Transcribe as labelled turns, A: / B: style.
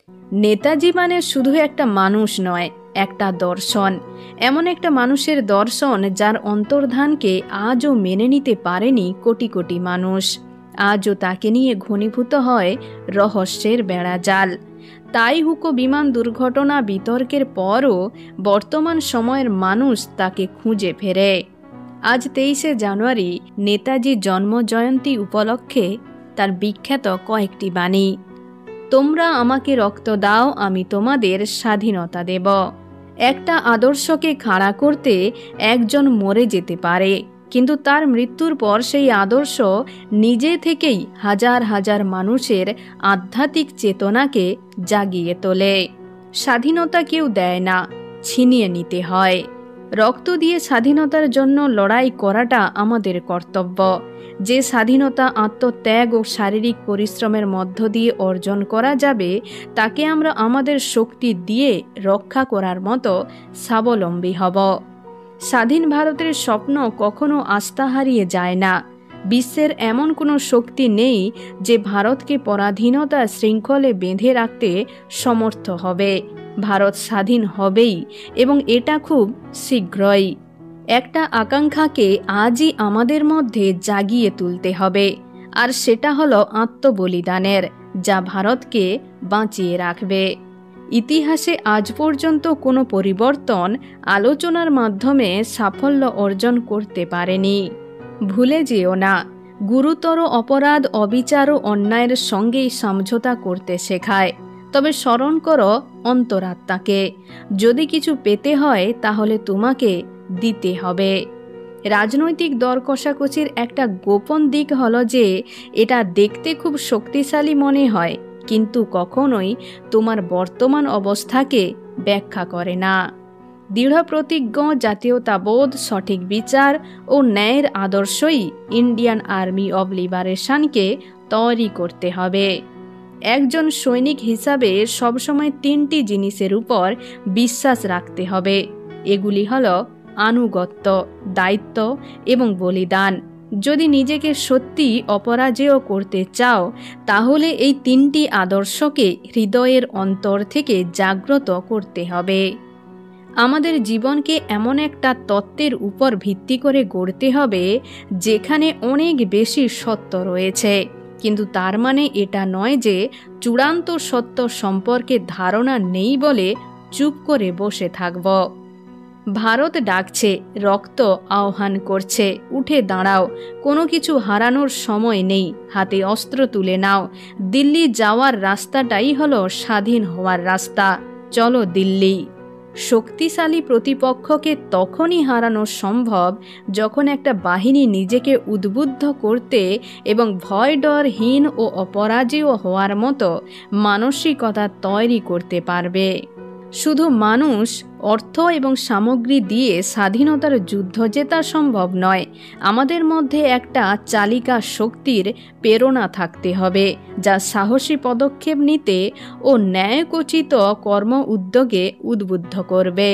A: নেতাজি মানে শুধু একটা মানুষ নয়, একটা দর্শন। এমন একটা মানুষের দর্শন যার অন্তর্ধানকে আজও মেনে নিতে পারেনি কোটি কোটি মানুষ। আজও তাকে নিয়ে ঘনীভূত হয় রহস্যের বেড়াজাল। তাই হুকো বিমান দুর্ঘটনা বিতর্কের পরও বর্তমান সময়ের মানুষ তাকে খুঁজে ফেরে। আজ 23শে জানুয়ারি নেতাজি জন্মজয়ন্তী উপলক্ষে তার বিখ্যাত কয়েকটি বাণী। তোমরা আমাকে রক্ত দাও, আমি তোমাদের স্বাধীনতা দেব। একটা আদর্শকে খাড়া করতে একজন মরে যেতে পারে, কিন্তু তার মৃত্যুর পর সেই আদর্শ নিজে থেকেই হাজার হাজার মানুষের আধ্যাত্মিক চেতনাকে জাগিয়ে তোলে। স্বাধীনতা কেউ দেয় না, ছিনিয়ে নিতে হয়। রক্ত দিয়ে স্বাধীনতার জন্য লড়াই করাটা আমাদের কর্তব্য। যে স্বাধীনতা আত্মত্যাগ ও শারীরিক পরিশ্রমের মধ্য দিয়ে অর্জন করা যাবে, তাকে আমরা আমাদের শক্তি দিয়ে রক্ষা করার মতো স্বাবলম্বী হব। স্বাধীন ভারতের স্বপ্ন কখনো আস্থা হারিয়ে যায় না। বিশ্বের এমন কোনো শক্তি নেই যে ভারতকে পরাধীনতা শৃঙ্খলে বেঁধে রাখতে সমর্থ হবে। ভারত স্বাধীন হবেই, এবং এটা খুব শীঘ্রই। একটা আকাঙ্ক্ষাকে আজই আমাদের মধ্যে জাগিয়ে তুলতে হবে, আর সেটা হলো আত্মবলিদানের, যা ভারতকে বাঁচিয়ে রাখবে। ইতিহাসে আজ পর্যন্ত কোনো পরিবর্তন আলোচনার মাধ্যমে সাফল্য অর্জন করতে পারেনি। ভুলে যেও না, গুরুতর অপরাধ, অবিচার ও অন্যায়ের সঙ্গেই সমঝোতা করতে শেখায়। তবে স্মরণ করো অন্তরাত্মাকে। যদি কিছু পেতে হয় তাহলে তোমাকে দিতে হবে। রাজনৈতিক দর কষাকষির একটা গোপন দিক হলো যে এটা দেখতে খুব শক্তিশালী মনে হয়, কিন্তু কখনোই তোমার বর্তমান অবস্থাকে ব্যাখ্যা করে না। দৃঢ় প্রতিজ্ঞ, জাতীয়তাবোধ, সঠিক বিচার ও ন্যায়ের আদর্শই ইন্ডিয়ান আর্মি অব লিবারেশনকে তৈরি করতে হবে। একজন সৈনিক হিসাবে সবসময় 3টি জিনিসের উপর বিশ্বাস রাখতে হবে। এগুলি হলো আনুগত্য, দায়িত্ব এবং বলিদান। যদি নিজেকে সত্যি অপরাজেয় করতে চাও, তাহলে এই 3টি আদর্শকে হৃদয়ের অন্তর থেকে জাগ্রত করতে হবে। আমাদের জীবনকে এমন একটা তত্ত্বের উপর ভিত্তি করে গড়তে হবে যেখানে অনেক বেশি সত্য রয়েছে, কিন্তু তার মানে এটা নয় যে চূড়ান্ত সত্য সম্পর্কে ধারণা নেই বলে চুপ করে বসে থাকব। ভারত ডাকছে, রক্ত আহ্বান করছে, উঠে দাঁড়াও। কোনো কিছু হারানোর সময় নেই, হাতে অস্ত্র তুলে নাও। দিল্লি যাওয়ার রাস্তাটাই হলো স্বাধীন হওয়ার রাস্তা। চলো দিল্লি। শক্তিশালী প্রতিপক্ষকে তখনই হারানো সম্ভব যখন একটা বাহিনী নিজেকে উদ্বুদ্ধ করতে এবং ভয় ডরহীন ও অপরাজেয় হওয়ার মতো মানসিকতা তৈরি করতে পারবে। শুধু মানুষ, অর্থ এবং সামগ্রী দিয়ে স্বাধীনতার যুদ্ধ জেতা সম্ভব নয়। আমাদের মধ্যে একটা চালিকা শক্তির প্রেরণা থাকতে হবে, যা সাহসী পদক্ষেপ নিতে ও ন্যায়োচিত কর্ম উদ্যোগে উদ্বুদ্ধ করবে।